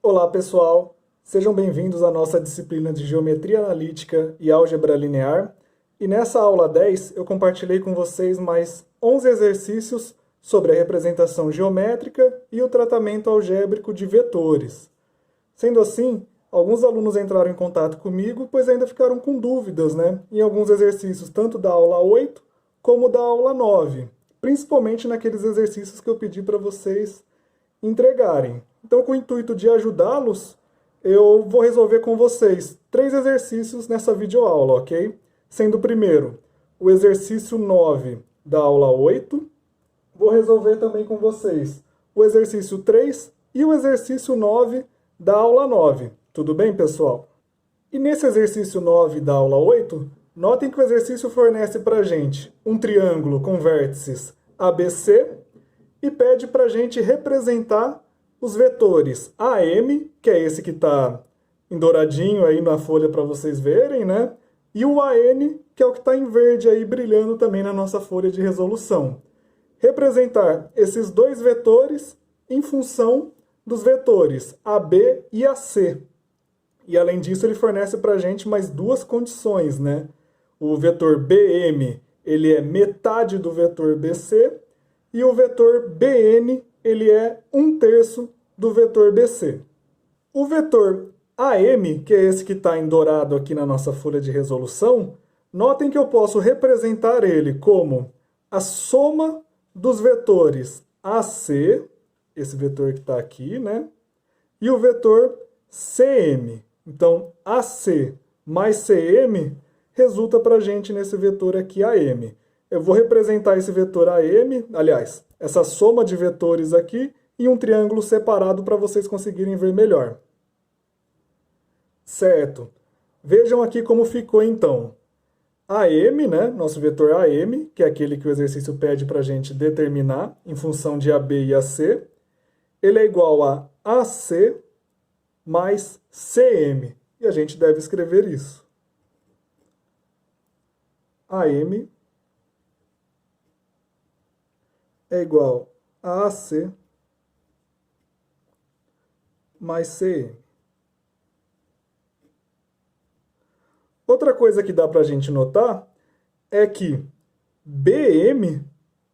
Olá pessoal, sejam bem-vindos à nossa disciplina de Geometria Analítica e Álgebra Linear. E nessa aula 10 eu compartilhei com vocês mais 11 exercícios sobre a representação geométrica e o tratamento algébrico de vetores. Sendo assim, alguns alunos entraram em contato comigo, pois ainda ficaram com dúvidas, em alguns exercícios, tanto da aula 8 como da aula 9, principalmente naqueles exercícios que eu pedi para vocês entregarem. Então, com o intuito de ajudá-los, eu vou resolver com vocês 3 exercícios nessa videoaula, ok? Sendo o primeiro, o exercício 9 da aula 8. Vou resolver também com vocês o exercício 3 e o exercício 9 da aula 9. Tudo bem, pessoal? E nesse exercício 9 da aula 8, notem que o exercício fornece para a gente um triângulo com vértices ABC e pede para a gente representar os vetores AM, que é esse que está em douradinho aí na folha para vocês verem, né? E o AN, que é o que está em verde aí brilhando também na nossa folha de resolução. Representar esses dois vetores em função dos vetores AB e AC. E além disso, ele fornece para a gente mais duas condições, né? O vetor BM, ele é metade do vetor BC, e o vetor BN, ele é 1/3 do vetor BC. O vetor AM, que é esse que está em dourado aqui na nossa folha de resolução, notem que eu posso representar ele como a soma dos vetores AC, esse vetor que está aqui, né? E o vetor CM. Então, AC mais CM resulta para a gente nesse vetor aqui AM. Eu vou representar esse vetor AM, aliás, essa soma de vetores aqui, em um triângulo separado para vocês conseguirem ver melhor. Certo. Vejam aqui como ficou então. AM, né, nosso vetor AM, que é aquele que o exercício pede para a gente determinar em função de AB e AC, ele é igual a AC mais CM. E a gente deve escrever isso. AM é igual a AC mais CM. Outra coisa que dá para a gente notar é que BM,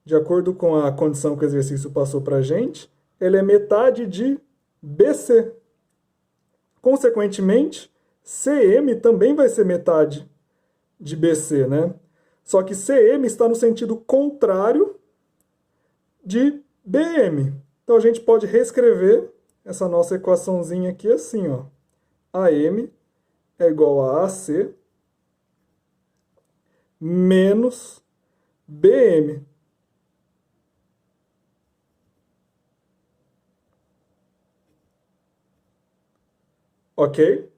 de acordo com a condição que o exercício passou para a gente, ele é metade de BC. Consequentemente, CM também vai ser metade de BC, né? Só que CM está no sentido contrário de BM. Então a gente pode reescrever essa nossa equaçãozinha aqui assim, ó. AM é igual a AC menos BM. Ok?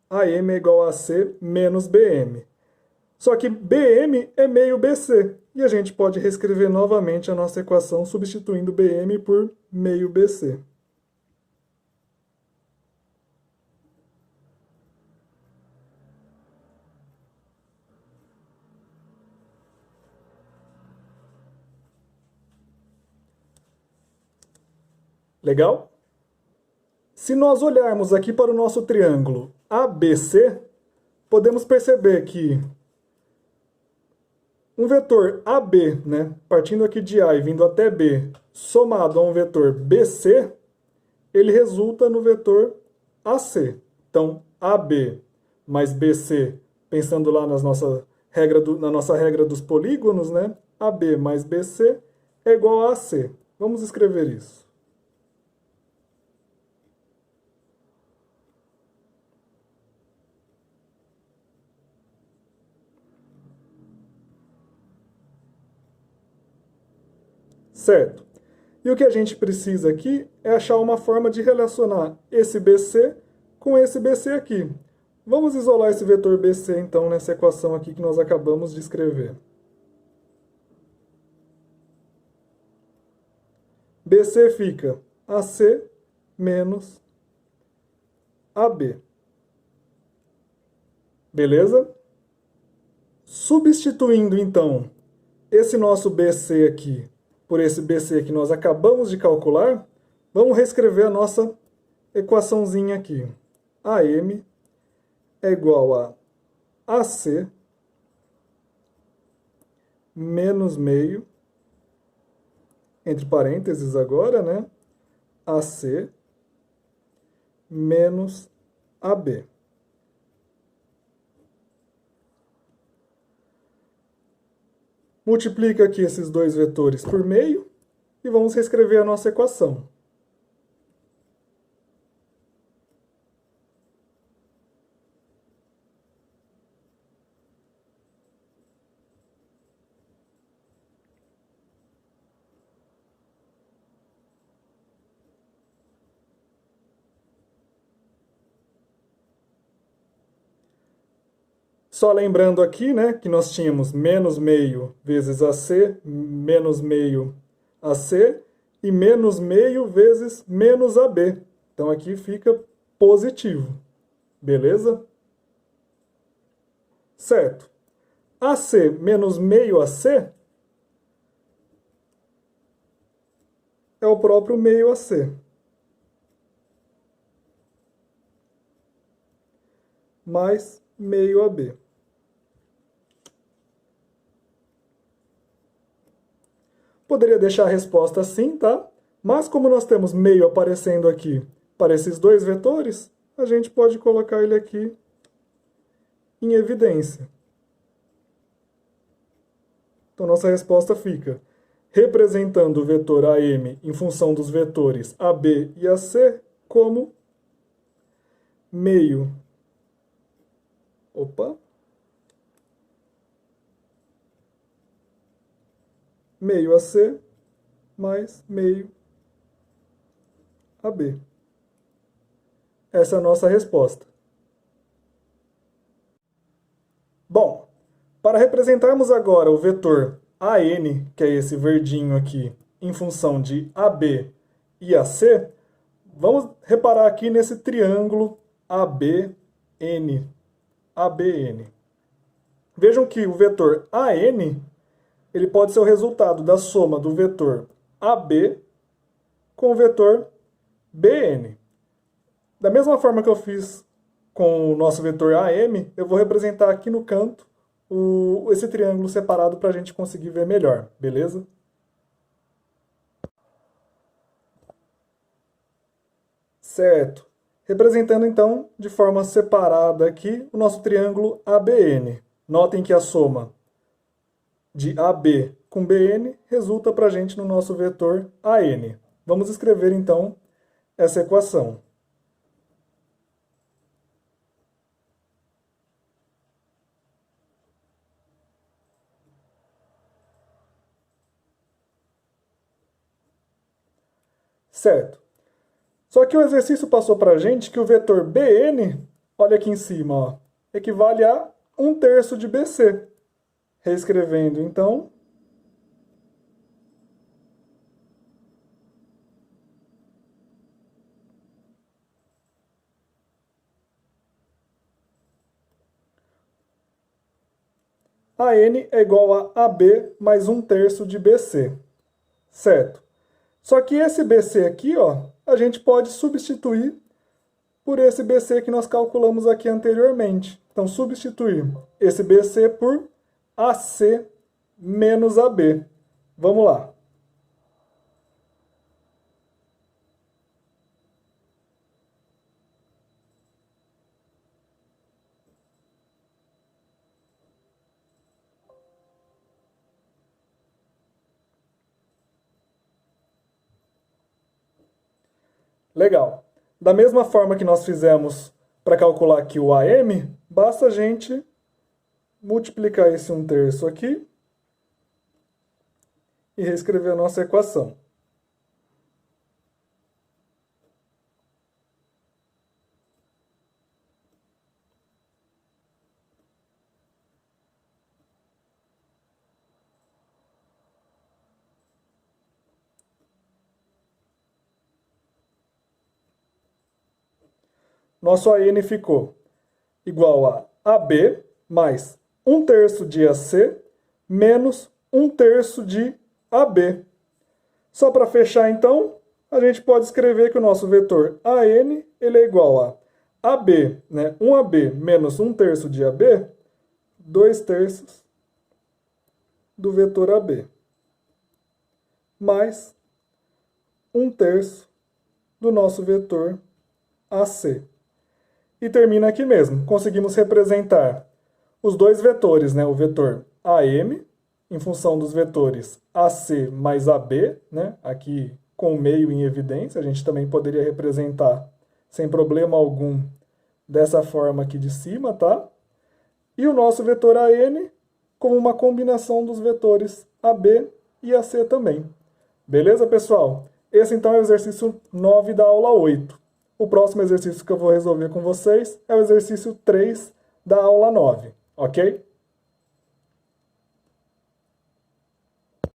AM é igual a AC menos BM. Só que BM é meio BC. E a gente pode reescrever novamente a nossa equação substituindo BM por meio BC. Legal? Se nós olharmos aqui para o nosso triângulo ABC, podemos perceber que um vetor AB, né, partindo aqui de A e vindo até B, somado a um vetor BC, ele resulta no vetor AC. Então, AB mais BC, pensando lá na nossa regra dos polígonos, né, AB mais BC é igual a AC. Vamos escrever isso. Certo. E o que a gente precisa aqui é achar uma forma de relacionar esse BC com esse BC aqui. Vamos isolar esse vetor BC, então, nessa equação aqui que nós acabamos de escrever. BC fica AC menos AB. Beleza? Substituindo, então, esse nosso BC aqui por esse BC que nós acabamos de calcular, vamos reescrever a nossa equaçãozinha aqui. AM é igual a AC menos meio, entre parênteses agora, né? AC menos AB. Multiplica aqui esses dois vetores por meio e vamos reescrever a nossa equação. Só lembrando aqui, né, que nós tínhamos menos meio vezes AC, menos meio AC, e menos meio vezes menos AB. Então aqui fica positivo. Beleza? Certo. AC menos meio AC é o próprio meio AC. Mais meio AB. Poderia deixar a resposta assim, tá? Mas como nós temos meio aparecendo aqui para esses dois vetores, a gente pode colocar ele aqui em evidência. Então nossa resposta fica representando o vetor AM em função dos vetores AB e AC como meio. Meio AC mais meio AB. Essa é a nossa resposta. Bom, para representarmos agora o vetor AN, que é esse verdinho aqui, em função de AB e AC, vamos reparar aqui nesse triângulo ABN. ABN. Vejam que o vetor AN ele pode ser o resultado da soma do vetor AB com o vetor BN. Da mesma forma que eu fiz com o nosso vetor AM, eu vou representar aqui no canto esse triângulo separado para a gente conseguir ver melhor, beleza? Certo. Representando então de forma separada aqui o nosso triângulo ABN. Notem que a soma de AB com BN resulta para a gente no nosso vetor AN. Vamos escrever então essa equação. Certo. Só que o exercício passou para a gente que o vetor BN, olha aqui em cima, ó, equivale a 1/3 de BC. Reescrevendo, então, AN é igual a AB mais 1/3 de BC. Certo. Só que esse BC aqui, ó, a gente pode substituir por esse BC que nós calculamos aqui anteriormente. Então, substituir esse BC por AC menos AB. Vamos lá. Legal. Da mesma forma que nós fizemos para calcular aqui o AM, basta a gente multiplicar esse 1/3 aqui e reescrever a nossa equação. Nosso AN ficou igual a AB mais 1/3 de AC menos 1/3 de AB. Só para fechar, então, a gente pode escrever que o nosso vetor AN ele é igual a AB, né? 1AB menos 1/3 de AB, 2/3 do vetor AB, mais 1/3 do nosso vetor AC. E termina aqui mesmo. Conseguimos representar os dois vetores, né? O vetor AM, em função dos vetores AC mais AB, né? Aqui com o meio em evidência, a gente também poderia representar sem problema algum dessa forma aqui de cima, tá? E o nosso vetor AN como uma combinação dos vetores AB e AC também. Beleza, pessoal? Esse então é o exercício 9 da aula 8. O próximo exercício que eu vou resolver com vocês é o exercício 3 da aula 9, ok?